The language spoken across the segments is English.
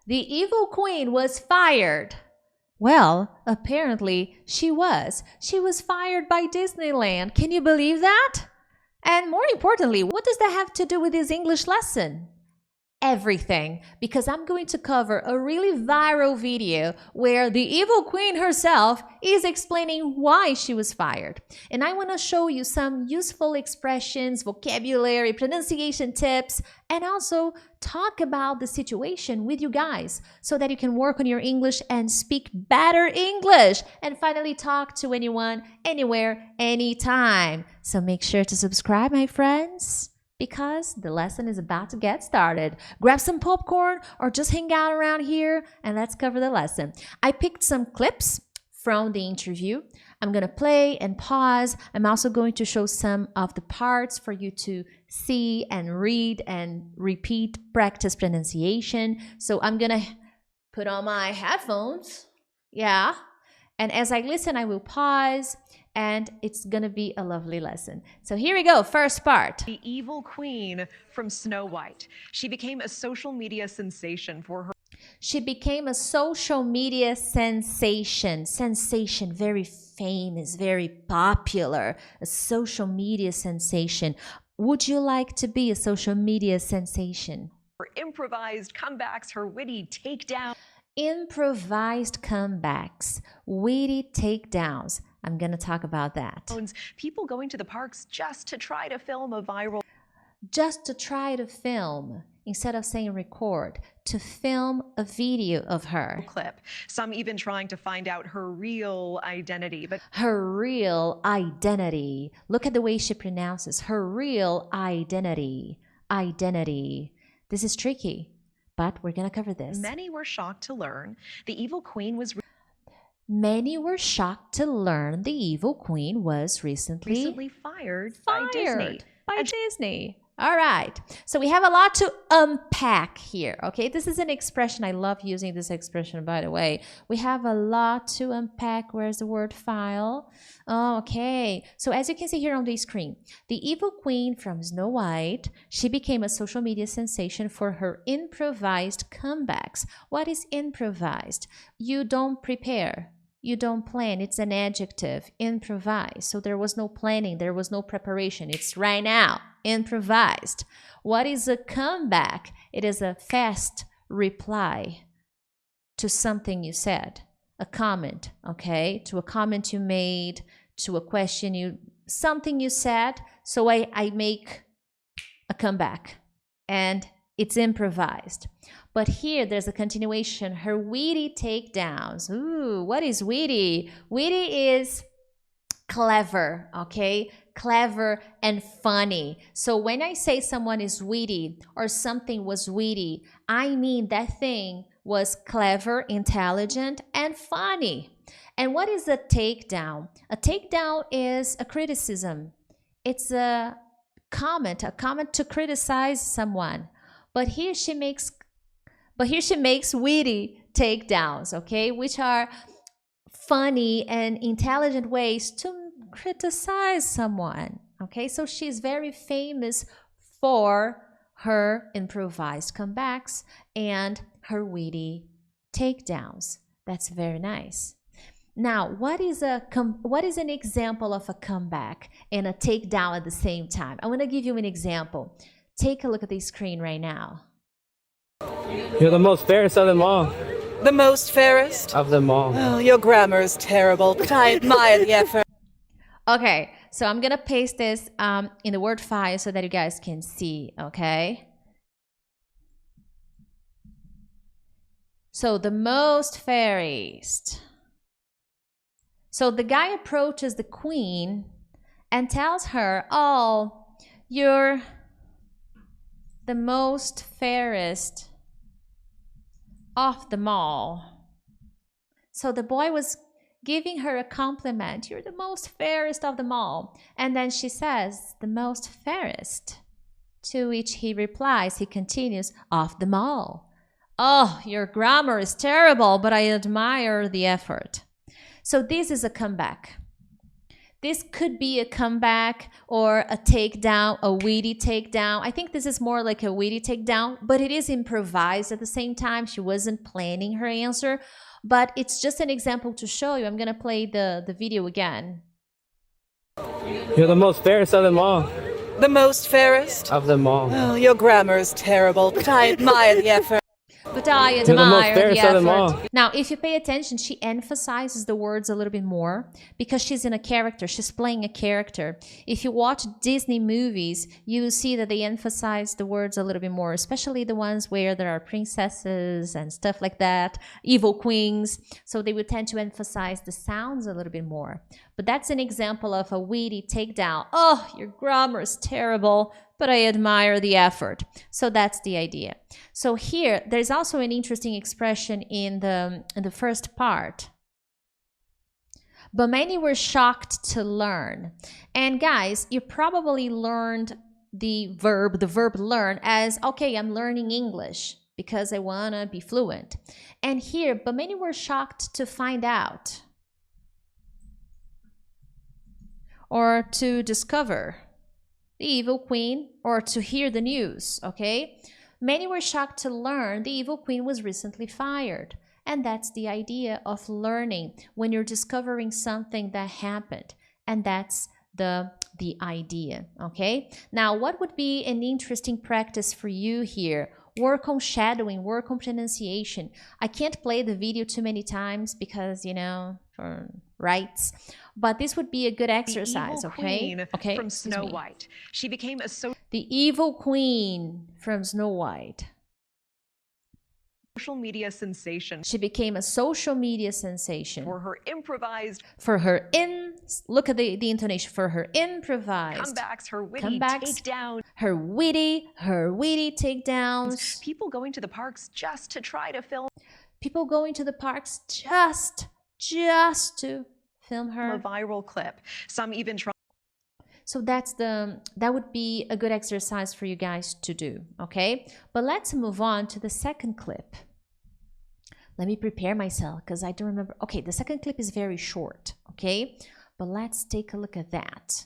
The evil queen was fired. Well, apparently she was. She was fired by Disneyland. Can you believe that? And more importantly, what does that have to do with this English lesson? Everything, because I'm going to cover a really viral video where the evil queen herself is explaining why she was fired. And I want to show you some useful expressions, vocabulary, pronunciation tips, and also talk about the situation with you guys so that you can work on your English and speak better English and finally talk to anyone, anywhere, anytime. So make sure to subscribe, my friends, because the lesson is about to get started. Grab some popcorn or just hang out around here and let's cover the lesson. I picked some clips from the interview. I'm going to play and pause. I'm also going to show some of the parts for you to see and read and repeat, practice pronunciation. So I'm going to put on my headphones. Yeah. And as I listen, I will pause. And it's going to be a lovely lesson. So here we go. First part. The evil queen from Snow White. She became a social media sensation for her. She became a social media sensation. Sensation, very famous, very popular. A social media sensation. Would you like to be a social media sensation? Her improvised comebacks, her witty takedowns. Improvised comebacks, witty takedowns. I'm going to talk about that. People going to the parks just to try to film a viral. Just to try to film, instead of saying record, to film a video of her. Clip. Some even trying to find out her real identity. But her real identity. Look at the way she pronounces her real identity. Identity. This is tricky, but we're going to cover this. Many were shocked to learn the evil queen was Many were shocked to learn the evil queen was recently fired by Disney. By Disney. All right. So we have a lot to unpack here. Okay. This is an expression. I love using this expression, by the way. We have a lot to unpack. Where's the word file? Oh, okay. So as you can see here on the screen, the evil queen from Snow White, she became a social media sensation for her improvised comebacks. What is improvised? You don't prepare. You don't plan. It's an adjective. Improvise. So there was no planning. There was no preparation. It's right now. Improvised. What is a comeback? It is a fast reply to something you said. A comment, okay? To a comment you made, to a question something you said. So I make a comeback and it's improvised. But here there's a continuation. Her witty takedowns. Ooh, what is witty? Witty is clever, okay? Clever and funny. So when I say someone is witty or something was witty, I mean that thing was clever, intelligent, and funny. And what is a takedown? A takedown is a criticism. It's a comment to criticize someone. But here she makes witty takedowns, okay, which are funny and intelligent ways to criticize someone, okay? So she's very famous for her improvised comebacks and her witty takedowns. That's very nice. Now, what is an example of a comeback and a takedown at the same time? I want to give you an example. Take a look at the screen right now. You're the most fairest of them all. The most fairest? Of them all. Oh, your grammar is terrible, but I admire the effort. Okay, so I'm going to paste this in the Word file so that you guys can see, okay? So the most fairest. So the guy approaches the queen and tells her, oh, you're the most fairest of them all. So the boy was giving her a compliment. You're the most fairest of them all. And then she says, the most fairest. To which he replies, he continues, of them all. Oh, your grammar is terrible, but I admire the effort. So this is a comeback. this could be a comeback or a takedown, a witty takedown. I think this is more like a witty takedown, but it is improvised at the same time. She wasn't planning her answer, but it's just an example to show you. I'm going to play the video again. You're the most fairest of them all. The most fairest? Of them all. Oh, your grammar is terrible, but I admire the effort. But I You're the most admire the fairest of them all. effort. Now, if you pay attention, she emphasizes the words a little bit more because she's in a character. She's playing a character. If you watch Disney movies, you will see that they emphasize the words a little bit more, especially the ones where there are princesses and stuff like that, evil queens. So they would tend to emphasize the sounds a little bit more. But that's an example of a witty takedown. Oh, your grammar is terrible, but I admire the effort. So that's the idea. So here, there's also an interesting expression in the first part. But many were shocked to learn. And guys, you probably learned the verb learn as, okay, I'm learning English because I wanna be fluent. And here, but many were shocked to find out or to discover the evil queen, or to hear the news, okay? Many were shocked to learn the evil queen was recently fired. And that's the idea of learning, when you're discovering something that happened. And that's the idea, okay? Now, what would be an interesting practice for you here? Work on shadowing, work on pronunciation. I can't play the video too many times because, you know, for rights. But this would be a good exercise, the evil okay? Queen Okay. From Snow White. She became a The evil queen from Snow White. social media sensation She became a social media sensation. for her improvised Look at the intonation, for her improvised comebacks, her witty comebacks, takedowns. her witty takedowns. People going to the parks just to try to film People going to the parks just to film a her. viral clip. Some even try So that would be a good exercise for you guys to do, okay? But let's move on to the second clip. Let me prepare myself because I don't remember. Okay, the second clip is very short, okay? But let's take a look at that.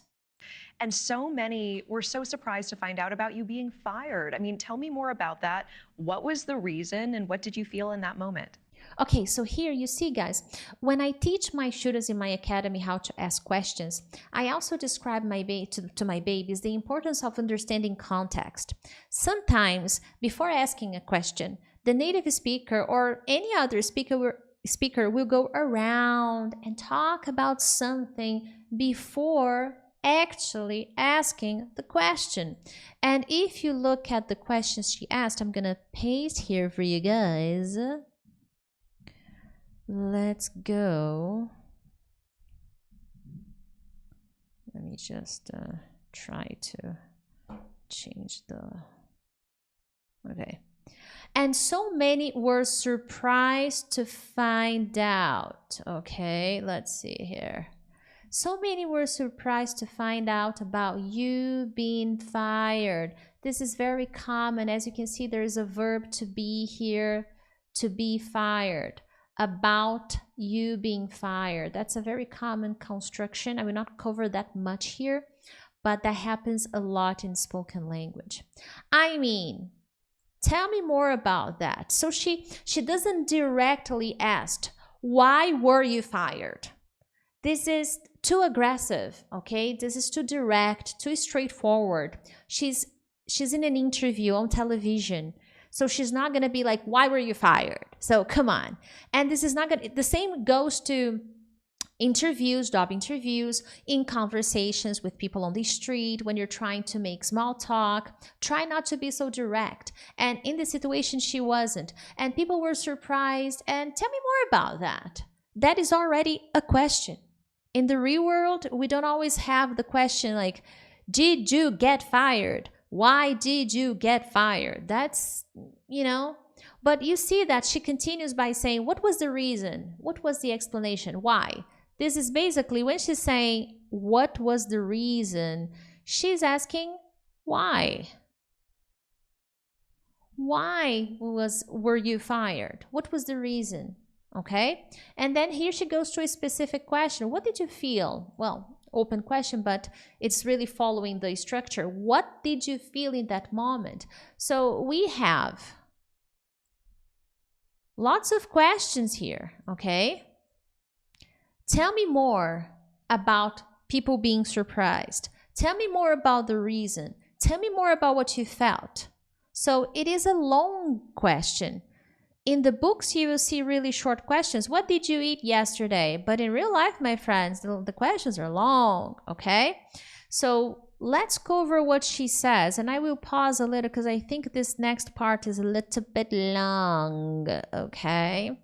And so many were so surprised to find out about you being fired. I mean, tell me more about that. What was the reason and what did you feel in that moment? Okay, so here you see, guys, when I teach my students in my academy how to ask questions, I also describe to my babies the importance of understanding context. Sometimes, before asking a question, the native speaker or any other speaker will go around and talk about something before actually asking the question. And if you look at the questions she asked, I'm gonna paste here for you guys. Let's go. Let me just try to change the... Okay. And so many were surprised to find out. Okay, let's see here. So many were surprised to find out about you being fired. This is very common. As you can see, there is a verb to be here, to be fired. About you being fired. That's a very common construction. I will not cover that much here, but that happens a lot in spoken language. I mean, tell me more about that. So she doesn't directly ask, why were you fired? This is too aggressive, okay? This is too direct, too straightforward. She's in an interview on television. So she's not going to be like, why were you fired? So come on. And this is not going to, the same goes to interviews, job interviews, in conversations with people on the street, when you're trying to make small talk. Try not to be so direct. And in this situation, she wasn't. And people were surprised. And tell me more about that. That is already a question. In the real world, we don't always have the question like, did you get fired? Why did you get fired? That's, you know, but you see that she continues by saying, what was the reason? What was the explanation? Why? This is basically when she's saying, what was the reason? She's asking, why? Why were you fired? What was the reason? Okay. And then here she goes to a specific question. What did you feel? Well, open question, but it's really following the structure. What did you feel in that moment? So we have lots of questions here, okay? Tell me more about people being surprised. Tell me more about the reason. Tell me more about what you felt. So it is a long question. In the books, you will see really short questions. What did you eat yesterday? But in real life, my friends, the questions are long, okay? So let's go over what she says. And I will pause a little because I think this next part is a little bit long, okay?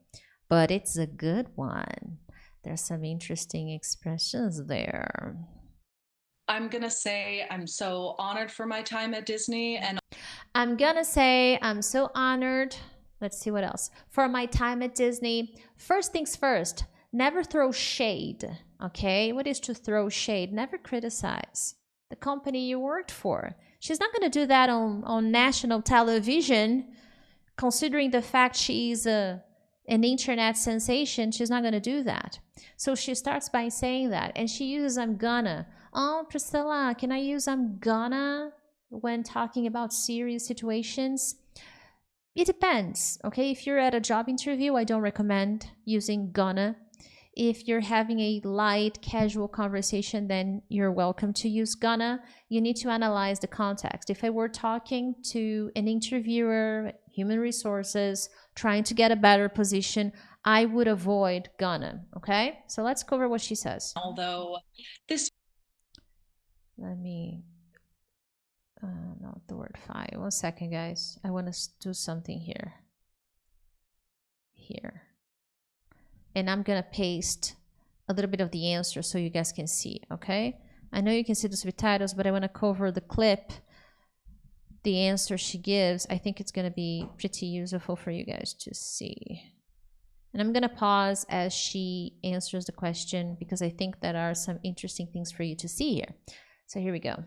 But it's a good one. There's some interesting expressions there. I'm gonna say I'm so honored for my time at Disney, and I'm gonna say I'm so honored. Let's see what else. For my time at Disney, first things first, never throw shade, okay? What is to throw shade? Never criticize the company you worked for. She's not going to do that on national television, considering the fact she's an internet sensation. She's not going to do that. So she starts by saying that, and she uses I'm gonna. Oh, Priscilla, can I use I'm gonna when talking about serious situations? It depends, okay? If you're at a job interview, I don't recommend using gonna. If you're having a light, casual conversation, then you're welcome to use gonna. You need to analyze the context. If I were talking to an interviewer, human resources, trying to get a better position, I would avoid gonna, okay? So let's cover what she says. although this Let me... not the word file. 1 second, guys. I want to do something here. Here. And I'm going to paste a little bit of the answer so you guys can see, okay? I know you can see the subtitles, but I want to cover the clip, the answer she gives. I think it's going to be pretty useful for you guys to see. And I'm going to pause as she answers the question because I think there are some interesting things for you to see here. So here we go.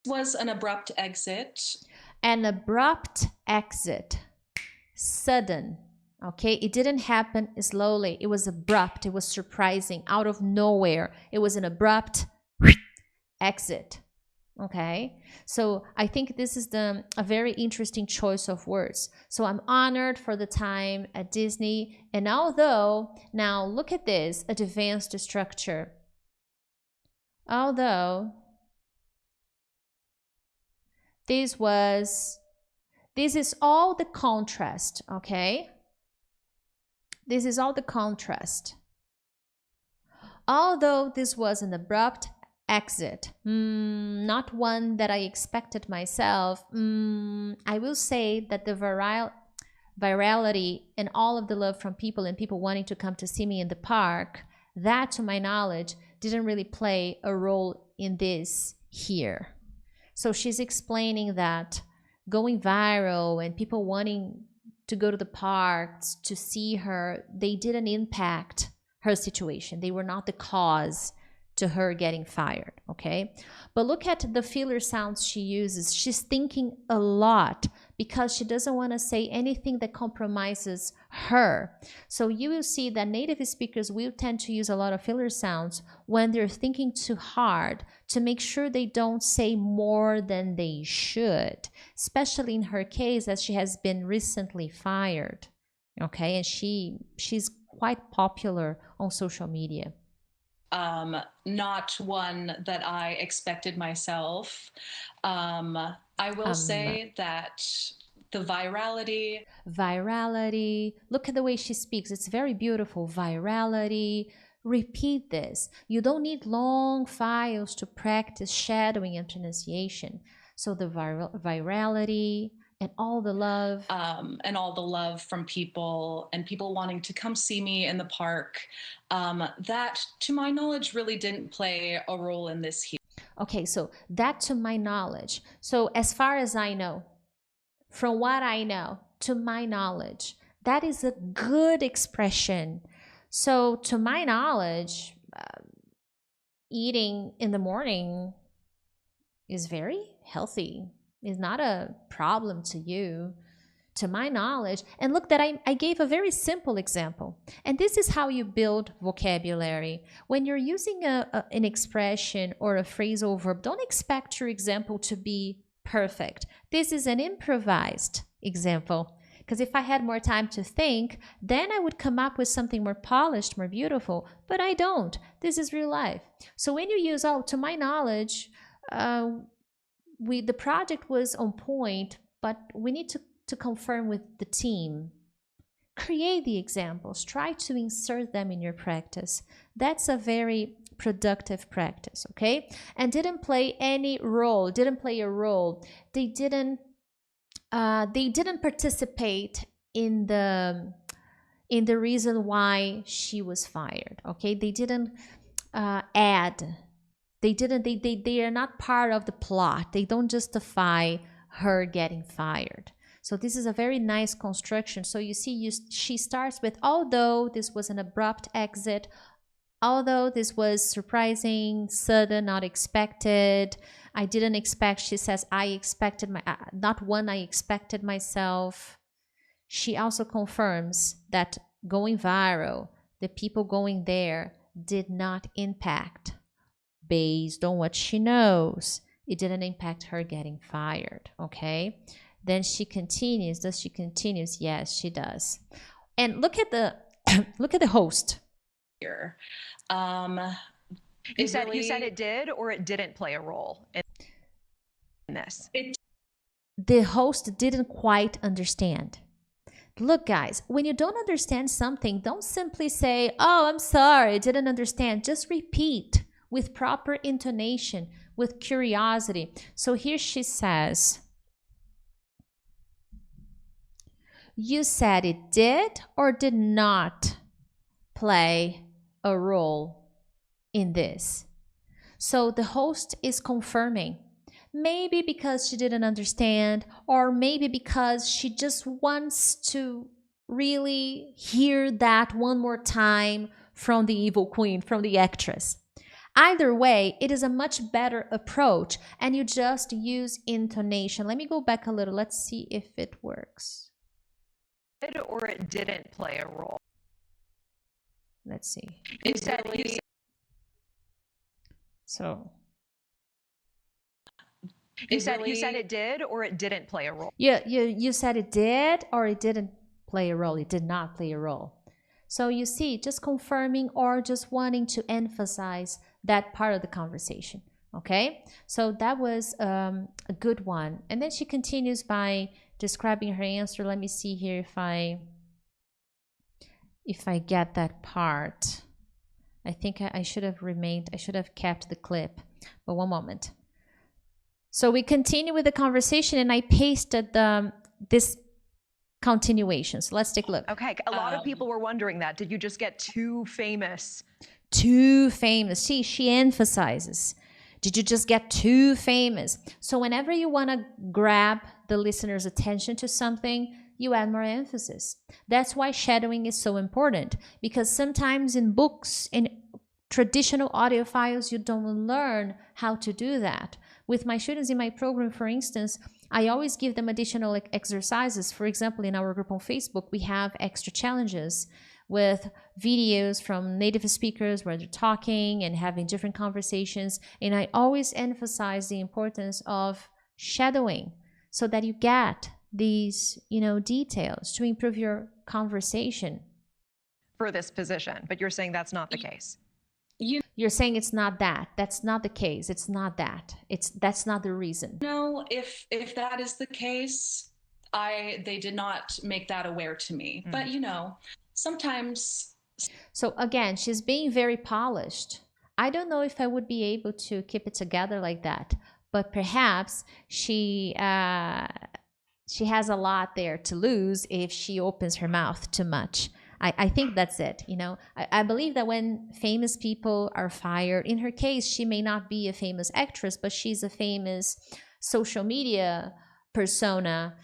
was an abrupt exit. An abrupt exit. Sudden. Okay, it didn't happen slowly. It was abrupt. It was surprising. Out of nowhere. It was an abrupt exit. Okay, so I think this is a very interesting choice of words. So I'm honored for the time at Disney. And although, now look at this, advanced structure. Although this is all the contrast, okay? This is all the contrast. Although this was an abrupt exit, not one that I expected myself, I will say that the virality and all of the love from people and people wanting to come to see me in the park, that to my knowledge didn't really play a role in this here. So she's explaining that going viral and people wanting to go to the parks to see her, they didn't impact her situation. They were not the cause to her getting fired, okay? But look at the filler sounds she uses. She's thinking a lot because she doesn't want to say anything that compromises her. So you will see that native speakers will tend to use a lot of filler sounds when they're thinking too hard to make sure they don't say more than they should, especially in her case as she has been recently fired, okay? And she's quite popular on social media. Not one that I expected myself. I will say that the virality. Look at the way she speaks. It's very beautiful. Virality. Repeat this. You don't need long files to practice shadowing and pronunciation. So the virality and all the love. And all the love from people and people wanting to come see me in the park. That, to my knowledge, really didn't play a role in this here. Okay, so that to my knowledge. So as far as I know, from what I know, to my knowledge, that is a good expression. So to my knowledge, eating in the morning is very healthy. Is not a problem to you. to my knowledge, and look that I gave a very simple example. And this is how you build vocabulary. When you're using an expression or a phrasal verb, don't expect your example to be perfect. This is an improvised example. Because if I had more time to think, then I would come up with something more polished, more beautiful. But I don't. This is real life. So when you use, to my knowledge, the project was on point, but we need to confirm with the team. Create the examples. Try to insert them in your practice. That's a very productive practice, okay? And didn't play any role. Didn't play a role. They didn't participate in the reason why she was fired. Okay, they didn't add. They are not part of the plot. They don't justify her getting fired. So this is a very nice construction. So you see, she starts with, although this was an abrupt exit, although this was surprising, sudden, not expected, I didn't expect, she says, I expected I expected myself. She also confirms that going viral, the people going there did not impact, based on what she knows, it didn't impact her getting fired, okay? Then she continues. Does she continues? Yes, she does. And look at the look at the host. Here. You said it did or it didn't play a role in this? The host didn't quite understand. Look, guys, when you don't understand something, don't simply say, oh, I'm sorry, I didn't understand. Just repeat with proper intonation, with curiosity. So here she says, you said it did or did not play a role in this. So the host is confirming, maybe because she didn't understand, or maybe because she just wants to really hear that one more time from the evil queen, from the actress. Either way, it is a much better approach, and you just use intonation. Let me go back a little. Let's see if it works. Or it didn't play a role. Let's see. So you said it did or it didn't play a role. Yeah, you said it did or it didn't play a role. It did not play a role. So you see, just confirming or just wanting to emphasize that part of the conversation. Okay, so that was a good one. And then she continues by describing her answer. Let me see here if I get that part. I think I should have kept the clip, but one moment. So we continue with the conversation, and I pasted this continuation. So let's take a look. Okay, a lot of people were wondering that. Did you just get too famous? Too famous. See, she emphasizes. Did you just get too famous? So whenever you want to grab the listener's attention to something, you add more emphasis. That's why shadowing is so important, because sometimes in books, in traditional audio files, you don't learn how to do that. With my students in my program, for instance, I always give them additional exercises. For example, in our group on Facebook, we have extra challenges with videos from native speakers where they're talking and having different conversations. And I always emphasize the importance of shadowing so that you get these, details to improve your conversation. For this position, but you're saying that's not the case. You're saying it's not that. That's not the case. It's not that. That's not the reason. No, if that is the case, they did not make that aware to me. But sometimes. So again, she's being very polished. I don't know if I would be able to keep it together like that, but perhaps she has a lot there to lose if she opens her mouth too much. I think that's it. I believe that when famous people are fired, in her case, she may not be a famous actress, but she's a famous social media persona.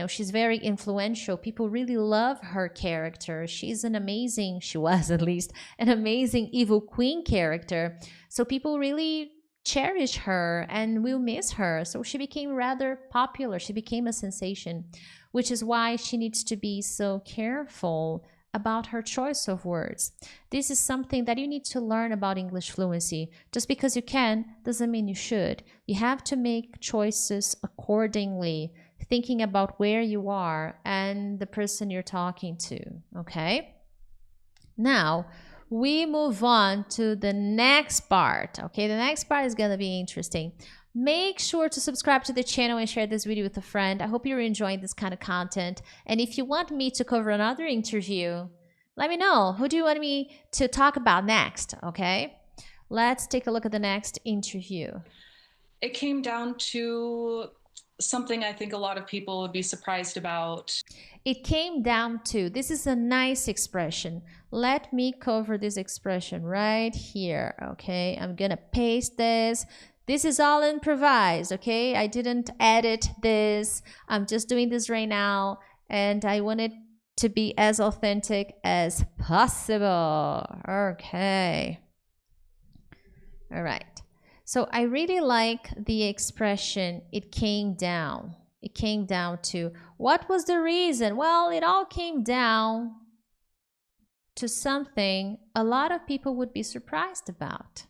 She's very influential. People really love her character. She was at least an amazing evil queen character. So people really cherish her and will miss her. So she became rather popular. She became a sensation. which is why she needs to be so careful about her choice of words. This is something that you need to learn about English fluency. Just because you can doesn't mean you should. You have to make choices accordingly, thinking about where you are and the person you're talking to, okay? Now, we move on to the next part, okay? The next part is gonna be interesting. Make sure to subscribe to the channel and share this video with a friend. I hope you're enjoying this kind of content. And if you want me to cover another interview, let me know. Who do you want me to talk about next, okay? Let's take a look at the next interview. It came down to something I think a lot of people would be surprised about. It came down to, this is a nice expression. Let me cover this expression right here, okay? I'm gonna paste this. This is all improvised, okay? I didn't edit this. I'm just doing this right now, and I want it to be as authentic as possible. Okay. All right. So I really like the expression, it came down. It came down to, what was the reason? Well, it all came down to something a lot of people would be surprised about.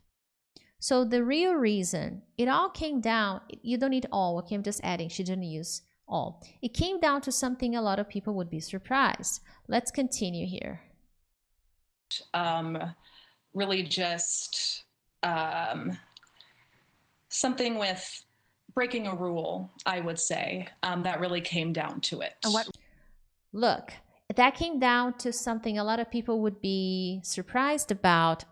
So the real reason, it all came down, you don't need all, okay, I'm just adding, she didn't use all. It came down to something a lot of people would be surprised. Let's continue here. Really just something with breaking a rule, I would say, that really came down to it. Look, that came down to something a lot of people would be surprised about.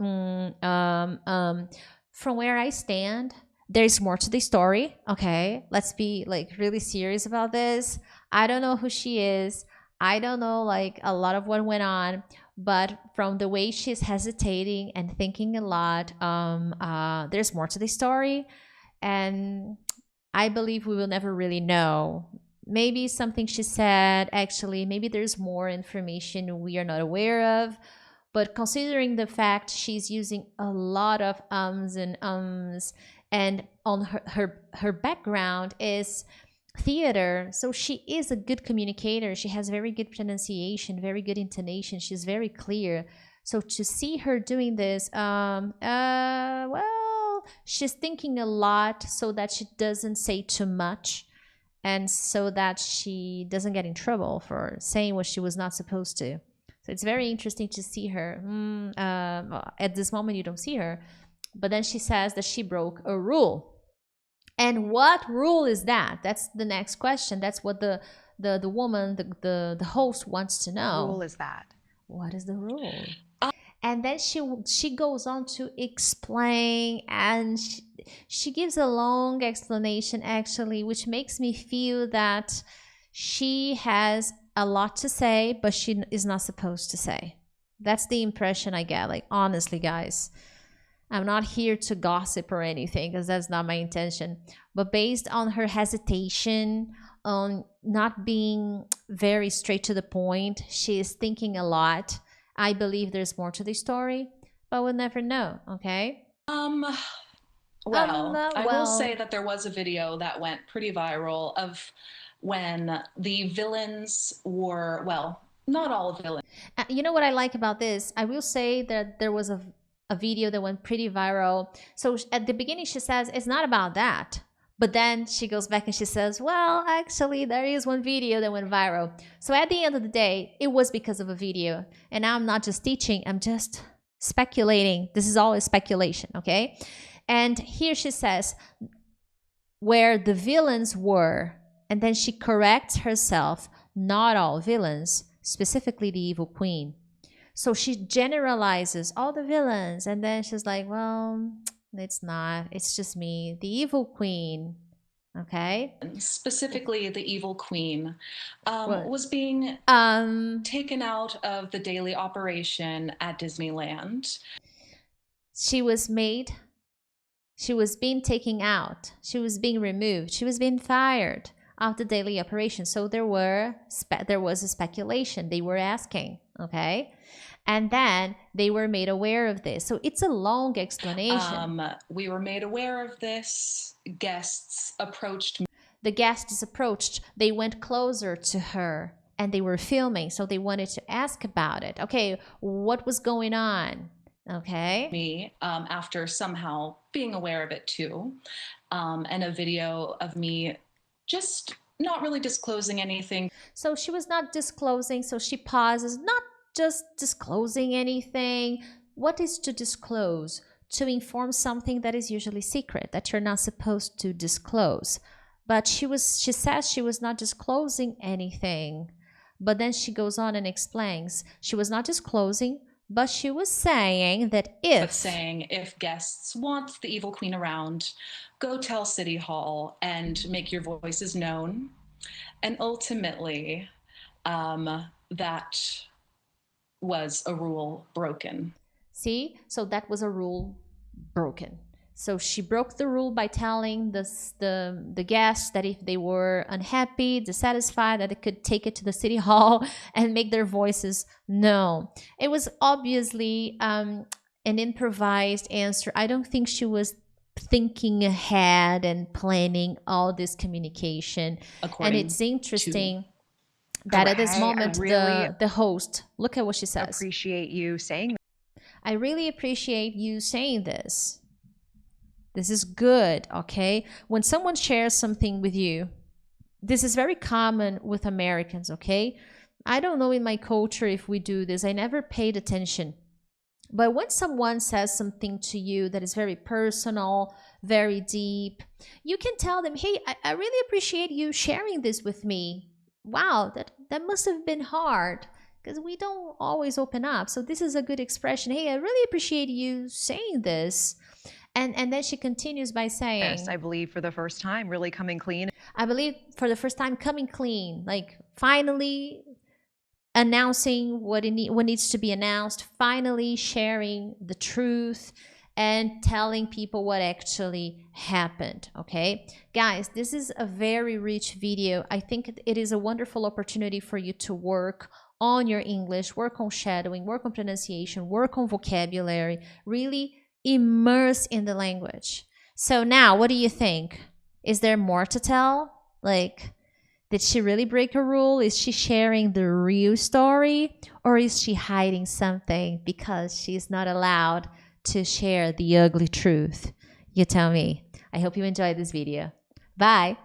From where I stand, there's more to the story, okay? Let's be like really serious about this. I don't know who she is. I don't know like a lot of what went on, but from the way she's hesitating and thinking a lot, there's more to the story. And I believe we will never really know. Maybe something she said, actually, maybe there's more information we are not aware of. But considering the fact she's using a lot of and and on her background is theater, so she is a good communicator. She has very good pronunciation, very good intonation. She's very clear. So to see her doing this, well, she's thinking a lot so that she doesn't say too much and so that she doesn't get in trouble for saying what she was not supposed to. So it's very interesting to see her. At this moment, you don't see her. But then she says that she broke a rule. And what rule is that? That's the next question. That's what the woman, the host wants to know. What rule is that? What is the rule? And then she goes on to explain, and she gives a long explanation, actually, which makes me feel that she has a lot to say, but she is not supposed to say. That's the impression I get. Like, honestly, guys, I'm not here to gossip or anything because that's not my intention. But based on her hesitation, on not being very straight to the point, she is thinking a lot. I believe there's more to the story, but we'll never know, okay? I will say that there was a video that went pretty viral of when the villains were, well, not all villains. You know what I like about this? I will say that there was a video that went pretty viral. So at the beginning she says, it's not about that. But then she goes back and she says, well, actually, there is one video that went viral. So at the end of the day, it was because of a video. And now I'm not just teaching, I'm just speculating. This is all a speculation, okay? And here she says, where the villains were, and then she corrects herself, not all villains, specifically the evil queen. So she generalizes all the villains, and then she's like, well, it's not, it's just me, the evil queen, okay? Specifically, the evil queen was being taken out of the daily operation at Disneyland. She was being taken out, she was being removed, she was being fired of the daily operation. So there was a speculation, they were asking, okay? And then they were made aware of this. So it's a long explanation. We were made aware of this. Guests approached me. The guests approached, they went closer to her, and they were filming, so they wanted to ask about it. Okay, what was going on? Okay. Me, after somehow being aware of it too, and a video of me just not really disclosing anything. So she was not disclosing, so she pauses, not just disclosing anything. What is to disclose? To inform something that is usually secret, that you're not supposed to disclose. But she says she was not disclosing anything. But then she goes on and explains she was not disclosing, but she was saying that if guests want the evil queen around, go tell City Hall and make your voices known. And ultimately, that was a rule broken. See, so that was a rule broken. So she broke the rule by telling the guests that if they were unhappy, dissatisfied, that they could take it to the city hall and make their voices known. It was obviously an improvised answer. I don't think she was thinking ahead and planning all this communication. And it's interesting that at this moment, the host, look at what she says. Appreciate you saying that. I really appreciate you saying this. This is good, okay? When someone shares something with you, this is very common with Americans, okay? I don't know in my culture if we do this. I never paid attention. But when someone says something to you that is very personal, very deep, you can tell them, hey, I really appreciate you sharing this with me. Wow, that must have been hard, because we don't always open up. So this is a good expression. Hey, I really appreciate you saying this. And then she continues by saying, yes, I believe for the first time, really coming clean. I believe for the first time coming clean, like finally announcing what needs to be announced, finally sharing the truth and telling people what actually happened, okay? Guys, this is a very rich video. I think it is a wonderful opportunity for you to work on your English, work on shadowing, work on pronunciation, work on vocabulary, really immerse in the language. So now, what do you think? Is there more to tell? Like, did she really break a rule? Is she sharing the real story? Or is she hiding something because she's not allowed to share the ugly truth? You tell me. I hope you enjoyed this video. Bye.